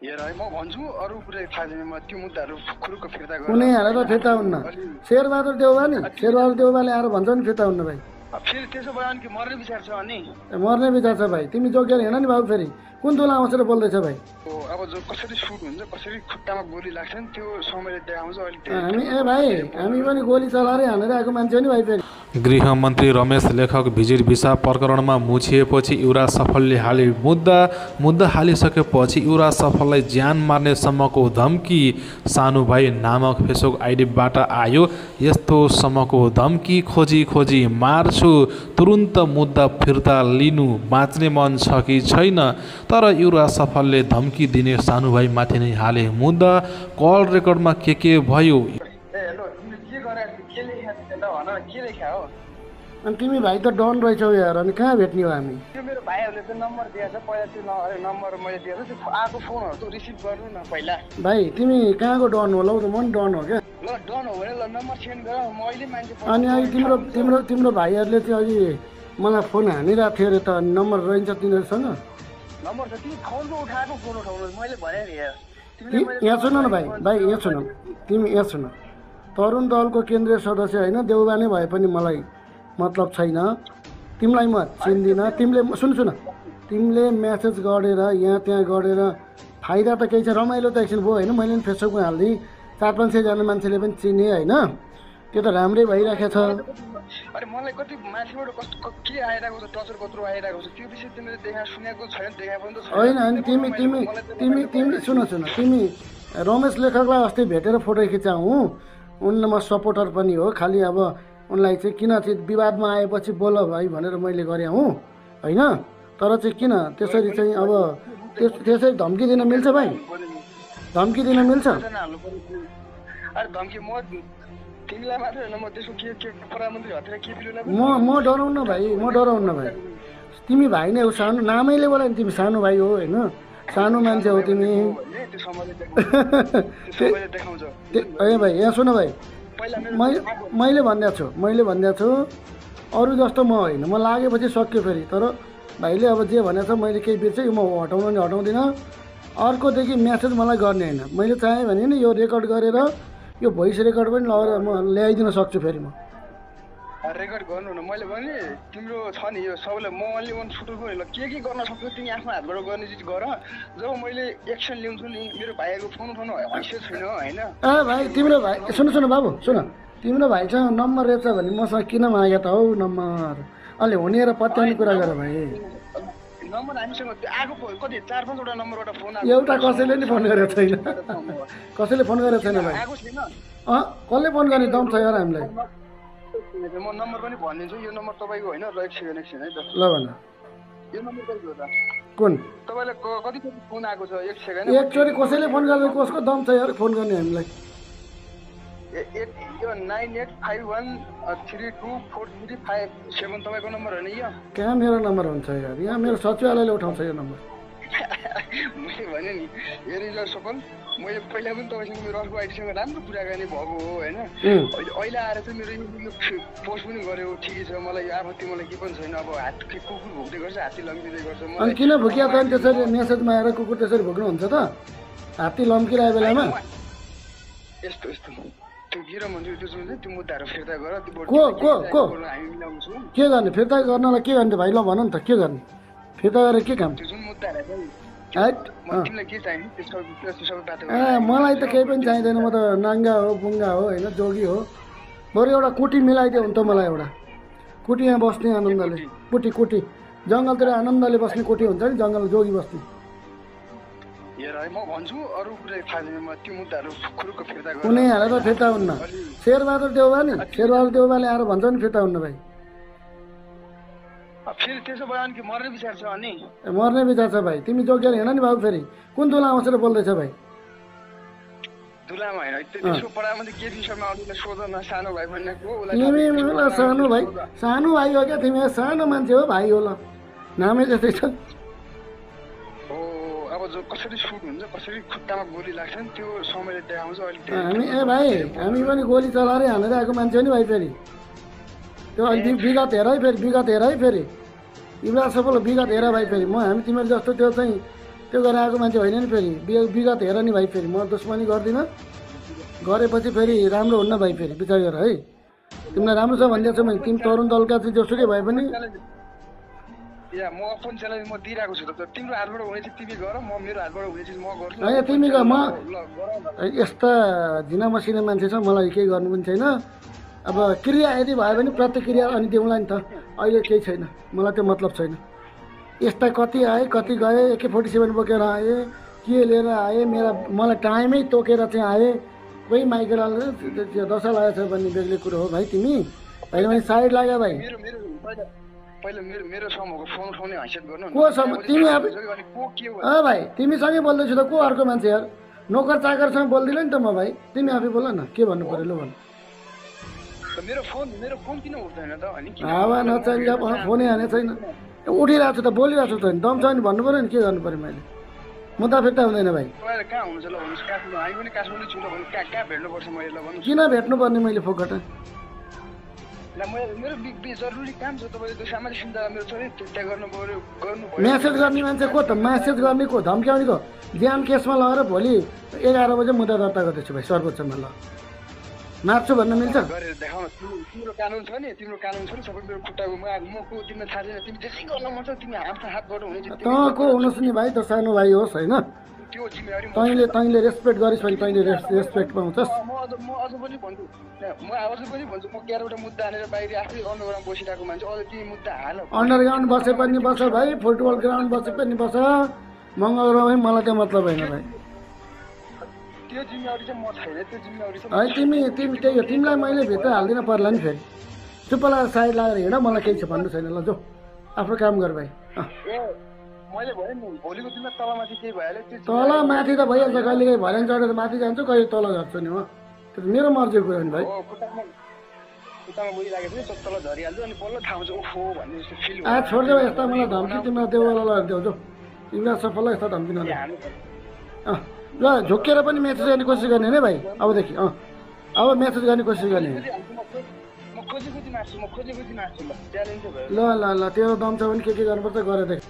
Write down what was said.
हेर है म भन्छु अरू कुरा थाहा छैन म त्यो मुद्दाहरू खुरुक्क फिर्ता गरेर कुनै हालेर फिर्ता हुन्न। शेरबहादुर देउवा नि शेरबहादुर देउवाले आएर भन्छ नि फिर्ता हुन्न भाइ। फेरि त्यसो भयो भने कि मर्ने विचार छ अनि मर्ने विचार छ भाइ। तिमी जोगिएर हिँड नि बाबु। फेरि कुन तुला आउँछ बोल्दैछ भाइ। अब जो कसरी सुट हुन्छ कसरी खुट्टामा गोली लाग्छ नि त्यो समयले देखाउँछ। अहिले हामी भाइ हामी पनि गोली चलाएर हानेर आएको मान्छे हो नि भाइ। फेरि गृहमन्त्री रमेश लेखक भिजिट भिसा प्रकरणमा मुछिएपछि युवराज सफलले हाले मुद्दा हालिसकेपछि युवराज सफललाई ज्यान मार्ने सम्मको धम्की सानु भाइ नामक फेसबुक आइडीबाट आयो। यस्तो सम्मको धम्की खोजी मार्छु, तुरुन्त मुद्दा फिर्ता लिनु, बाँच्ने मन छ कि छैन। तर युवराज सफलले धम्की दिने सानु भाइ माथि नै हाले मुद्दा। कल रेकर्डमा के भयो अनि तिमी भाइ त डन रहेछौ यार। अनि कहाँ भेट्ने हो हामी? त्यो मेरो भाइहरूले चाहिँ नम्बर दिएछ पहिला। त्यो नम्बर मैले दिएको त्यो आएको फोनहरू त रिसिभ गर्नु न पहिला। भाइ तिमी कहाँको डन हो? लौ त म पनि डन हो क्या। ल डन हो भने ल नम्बर सेन्ड गर म अहिले मान्छे। अनि अहिले तिम्रो भाइहरूले चाहिँ अघि मलाई फोन हानिरहेको थियो अरे त। नम्बर रहन्छ तिनीहरूसँग? नम्बर छ तिमी फोनको उठाएको फोन उठाउनु मैले भने नि यार। यहाँ सुन न भाइ यहाँ सुन। तिमी यहाँ सुन। तरुण दलको केन्द्रीय सदस्य होइन देउबा नै भए पनि मलाई मतलब छैन। तिमीलाई म चिन्दिनँ। तिमीले सुन तिमीले म्यासेज गरेर यहाँ त्यहाँ गरेर फाइदा त केही छ। रमाइलो त एकछिन भयो होइन। मैले पनि फेसबुकमा हालिदिएँ। 400-500जना मान्छेले पनि चिने होइन। त्यो त राम्रै भइरहेको छ। अरे मलाई कति माथिबाट कस्तो के आइरहेको छ, टचर कत्रो आइरहेको छ त्यो विषय तिमीले देखा सुनेको छैन। देखा पनि त छैन। होइन अनि तिमी सुन तिमी रमेश लेखकलाई अस्ति भेटेर फोटो खिचाउँ। उनमा सपोर्टर पनि हो। खालि अब उनलाई चाहिँ किन चाहिँ विवादमा आएपछि बोल भाइ भनेर मैले गरेँ हुँ होइन। तर चाहिँ किन त्यसरी चाहिँ अब त्यसरी धम्की दिन मिल्छ भाइ? धम्की दिन मिल्छ? म डराउन भाइ। तिमी भाइ नै हो। सानो नामैले बोला नि तिमी सानो भाइ हो होइन। सानो मान्छे हो तिमी। ए भाइ यहाँ सुन भाइ। मैले भनिदिएको छु अरू जस्तो म होइन। म लागेपछि सक्यो फेरि। तर भाइले अब जे भनेको छ मैले केही बिर्सेँ म हटाउन नि हटाउँदिनँ। अर्कोदेखि म्यासेज मलाई गर्ने होइन। मैले चाहेँ भने नि यो रेकर्ड गरेर यो भोइस रेकर्ड पनि लगेर म ल्याइदिन सक्छु। फेरि म रेकर्ड गर्नु न। मैले भने तिम्रो छ नि यो सबैलाई म ओन्ली वान सुटर पनि ल के गर्न सक्छौ तिमी आफ्नो हातबाट गर्ने चिज गर। जब मैले एक्सन ल्याउँछु नि मेरो भाइको फोन उठाउनु हैसियत छैन होइन। भाइ तिम्रो भाइ सुन बाबु सुन। तिम्रो भाइसँग नम्बर रहेछ भने मसँग किन मागे त हौ नम्बर? अलि हुने र पत्याउने कुरा गर भाइ। नम्बर हामीसँग आएको कति 4-5वटा नम्बरबाट फोन आएको। एउटा कसैले नि फोन गरेको छैन। कसैले फोन गरेको छैन भाइ। आएको छैन। कसले फोन गर्ने दम छ यार हामीलाई। म नम्बर पनि भनिदिन्छु। यो नम्बर तपाईँको होइन। ल एकछिन है त। ल भन। यो नम्बर कति हो त? कुन? तपाईँलाई कति फोन आएको छ? एक सेकेन्ड। एकचोटि कसैले फोन गर्ने कसको दम छ यार फोन गर्ने हामीलाई? यो 9851324357 तपाईँको नम्बर होइन यो? कहाँ मेरो नम्बर हुन्छ यार? यहाँ मेरो सचिवालयले उठाउँछ यो नम्बर। मैले भने नि हेर सफल मैले पहिला पनि तपाईँसँग मेरो अर्को आइडीसँग राम्रो कुराकानी भएको हो होइन। अहिले आएर चाहिँ मेरो यो पोस्ट पनि गऱ्यो ठिकै छ। मलाई आपत्ति मलाई के पनि छैन। अब हात कुकुर भुक्दै गर्छ, हात्ती लम्किँदै गर्छ। अनि किन भुकिया त? त्यसरी मेसेजमा आएर कुकुर त्यसरी भुक्नुहुन्छ त? हात्ती लम्किरहेको बेलामा यस्तो त्यो गृहमन्त्री त्यो मुद्दाहरू फिर्ता गर। के गर्ने? फिर्ता गर्नलाई के गर्ने भाइ? ल भन नि त के गर्ने? फिर्ता गरेर के काम? जुन मुद्दाहरू मलाई त केही पनि चाहिँदैन। म त नाङ्गा हो, बुङ्गा हो होइन, जोगी हो। बरु एउटा कुटी मिलाइदियो भने त मलाई एउटा कुटी यहाँ बस्ने आनन्दले। कुटी जङ्गलतिर आनन्दले बस्ने कुटी हुन्छ नि, जङ्गल जोगी बस्ने। कुनै हालेर फिर्ता हुन्न। शेरबहादुर देउवा नि शेरबहादुर देउवाले आएर भन्छ नि फिर्ता हुन्न भाइ। फेरि त्यसो भयो भने कि मर्ने विचार छ अनि मर्ने विचार छ भाइ। तिमी जोगिएर हिँड नि बाबु। फेरि कुन दुला आउँछ बोल्दैछ भाइ? दुलामा होइन त्यसो पढामा के विषयमा आउँदैन सोध न। सानो भाइ भन्ने को तिमी मलाई सानो भाइ हो क्या? तिमी सानो मान्छे हो भाइ हो। ल नामै त्यस्तै छ। अब जो कसरी सुट हुन्छ कसरी खुट्टामा गोली लाग्छ नि त्यो समयले देखाउँछ। अहिले हामी भाइ हामी पनि गोली चलाएर हानेर आएको मान्छे हो नि भाइ। फेरि त्यो अहिले विगत हेर है। फेरि युवराज सफल विगत हेर भाइ। फेरि हामी तिमीहरू जस्तो त्यो चाहिँ त्यो गरेर आएको मान्छे होइन नि फेरि विगत हेर नि भाइ फेरि म दुश्मनी गर्दिनँ गरेपछि फेरि राम्रो हुन्न भाइ फेरि विचार गर है तिमीलाई राम्रो छ भनिदिएको छु मैले तिमी तरुण दलका चाहिँ जोसुकै भए पनि या म अपन च्यालेन्ज म दिइरहेको छु त तिम्रो हातबाट हुने चाहिँ तिमी गर म मेरो हातबाट हुने चाहिँ म गर्छु होइन तिमी म यस्ता झिना मसिना मान्छे छ मलाई केही गर्नु पनि छैन अब क्रिया यदि भयो भने प्रतिक्रिया अनि देउँला नि त अहिले केही छैन मलाई त्यो मतलब छैन यस्ता कति आए कति गए AK-47 बोकेर आए के लिएर आए मलाई टाइमै तोकेर चाहिँ आए कोही माइकेल दशा लागेको छ भन्ने बेग्लै कुरो हो भाइ तिमी होइन भने साइड लाग्यो भाइ पहिला मेरो समूहको फोन उठाउने हैसियत गर्नु को तिमी अब भाइ तिमीसँगै बोल्दैछु त को अर्को मान्छे यार नोकर चाकरसँग बोल्दिनँ नि त म भाइ तिमी आफै बोल न के भन्नु पर्यो ल भन्नु मेरो फोन किन उठ्दैन त अनि हावा नचाहिन्छ फोनै हाने छैन उठिरहेको छु त बोलिरहेको छु त दम छ नि भन्नु पऱ्यो नि के गर्नु पऱ्यो मैले मुद्दा फेर्ता हुँदैन भाइ कहाँ हुनुहुन्छ ल भन्नुहोस् काठमाडौँ हामी पनि काठमाडौँ छु भने कहाँ भेट्नुपर्छ मैले ल भन्नुहोस् किन भेट्नुपर्ने मैले फोकट मेरो जरुरी काम छ तपाईँले त्यो सामाजिक सञ्जाल मेरो छोरी त्यहाँ गर्नु पऱ्यो म्यासेज गर्ने मान्छे को त म्यासेज गर्ने को धम्क्याउनेको ज्यान केसमा लगेर भोलि 11 बजे मुद्दा दर्ता गर्दैछु भाइ सर्वोच्चमा ल मार्छु भन्न मिल्छ गरेर देखाउन तिम्रो कानुन छ नि तिम्रो कानुन छ नि सबै मेरो खुट्टाको म को तिमीलाई थाहा छैन तिमी जेसै गर्न मन छ तिमी हातबाट हुने त को हुनुहोस् नि भाइ त सानो भाइ होस् होइन त्यो जिम्मेवारी तैँले रेस्पेक्ट गरिस् भने तैँले रेस्पेक्ट पाउँछस् म अझ पनि भन्छु म 11वटा मुद्दा हालेर बाहिर आफै अन्डरग्राउन्ड बसिरहेको मान्छे अझ तिमी मुद्दा हाल अन्डरग्राउन्ड बसे पनि बस भाइ फुटबल ग्राउन्ड बसे पनि बस मङ्गलग्रह मलाई त्यो मतलब होइन भाइ त्यो जिम्मेवारी चाहिँ म छैन त्यो जिम्मेवारी है तिमी त्यही हो तिमीलाई मैले भित्र हाल्दिनँ पर्ला नि फेरि चुप्प लगाएर साइड लगाएर हिँड मलाई केही छ भन्नु छैन ल जो आफ्नो काम गर भाइ मैले भने नि भोलिको दिनमा तलमाथि केही भइहाल्यो त्यो तल माथि त भइहाल्छ कहिले काहीँ भर्याङ चढेर माथि जान्छु कहिले तल झर्छु नि म त्यो मेरो मर्जीको कुरा नि भाइ खुट्टामा गइरहेको थियो तल झरिहाल्छु अनि बल्ल थाहा हुन्छ ओहो भन्ने जस्तो फिल छोड्देऊ यस्ता मलाई धम्की तिमीलाई देउवाला लगाइदेऊ जो तिमीलाई सफल यस्ता धम्की नदेऊ ल झुक्केर पनि म्यासेज गर्ने कोसिस गर्ने होइन भाइ अबदेखि अब म्यासेज गर्ने कोसिस गर्ने खोजी मार्छु ल च्यालेन्ज भयो ल ल ल तेरो दम छ भने के गर्नुपर्छ गरेर देख